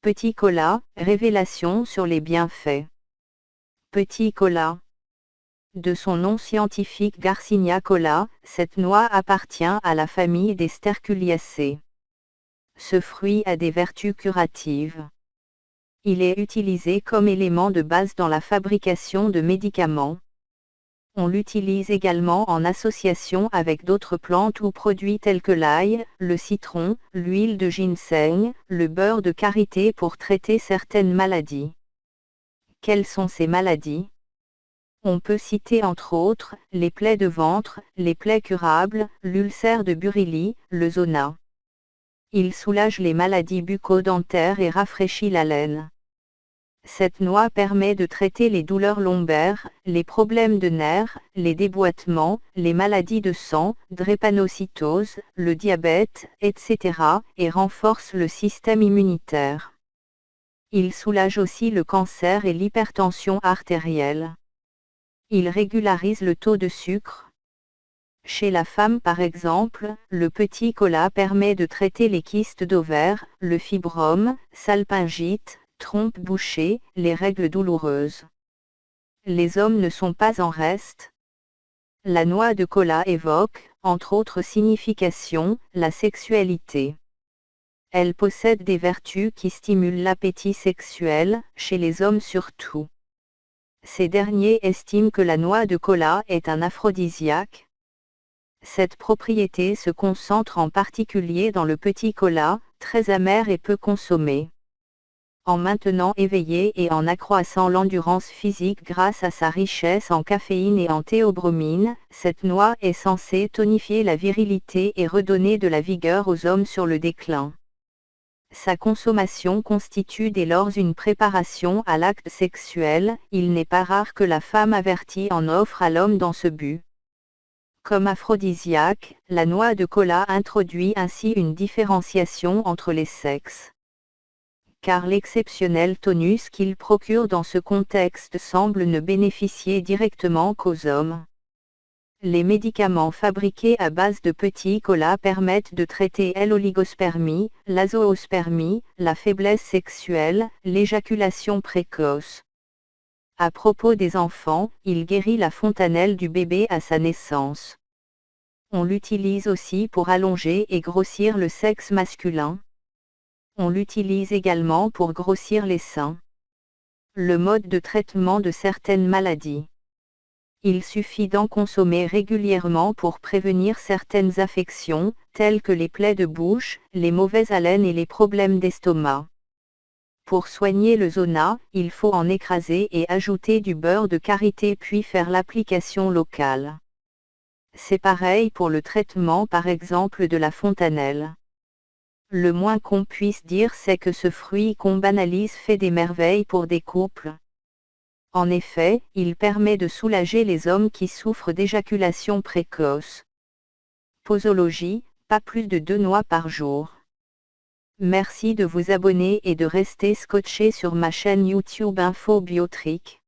Petit cola, révélation sur les bienfaits. Petit cola. De son nom scientifique Garcinia cola, cette noix appartient à la famille des sterculiacées. Ce fruit a des vertus curatives. Il est utilisé comme élément de base dans la fabrication de médicaments. On l'utilise également en association avec d'autres plantes ou produits tels que l'ail, le citron, l'huile de ginseng, le beurre de karité pour traiter certaines maladies. Quelles sont ces maladies ? On peut citer entre autres, les plaies de ventre, les plaies curables, l'ulcère de Burili, le zona. Il soulage les maladies bucco-dentaires et rafraîchit la laine. Cette noix permet de traiter les douleurs lombaires, les problèmes de nerfs, les déboîtements, les maladies de sang, drépanocytose, le diabète, etc., et renforce le système immunitaire. Il soulage aussi le cancer et l'hypertension artérielle. Il régularise le taux de sucre. Chez la femme par exemple, le petit cola permet de traiter les kystes d'ovaires, le fibrome, salpingite, trompe bouchée, les règles douloureuses. Les hommes ne sont pas en reste. La noix de cola évoque, entre autres significations, la sexualité. Elle possède des vertus qui stimulent l'appétit sexuel, chez les hommes surtout. Ces derniers estiment que la noix de cola est un aphrodisiaque. Cette propriété se concentre en particulier dans le petit cola, très amer et peu consommé. En maintenant éveillé et en accroissant l'endurance physique grâce à sa richesse en caféine et en théobromine, cette noix est censée tonifier la virilité et redonner de la vigueur aux hommes sur le déclin. Sa consommation constitue dès lors une préparation à l'acte sexuel, il n'est pas rare que la femme avertie en offre à l'homme dans ce but. Comme aphrodisiaque, la noix de cola introduit ainsi une différenciation entre les sexes. Car l'exceptionnel tonus qu'il procure dans ce contexte semble ne bénéficier directement qu'aux hommes. Les médicaments fabriqués à base de petits cola permettent de traiter l'oligospermie, l'azoospermie, la faiblesse sexuelle, l'éjaculation précoce. À propos des enfants, il guérit la fontanelle du bébé à sa naissance. On l'utilise aussi pour allonger et grossir le sexe masculin. On l'utilise également pour grossir les seins. Le mode de traitement de certaines maladies. Il suffit d'en consommer régulièrement pour prévenir certaines affections, telles que les plaies de bouche, les mauvaises haleines et les problèmes d'estomac. Pour soigner le zona, il faut en écraser et ajouter du beurre de karité puis faire l'application locale. C'est pareil pour le traitement par exemple de la fontanelle. Le moins qu'on puisse dire c'est que ce fruit qu'on banalise fait des merveilles pour des couples. En effet, il permet de soulager les hommes qui souffrent d'éjaculation précoce. Posologie, pas plus de 2 noix par jour. Merci de vous abonner et de rester scotché sur ma chaîne YouTube Info Biotrick.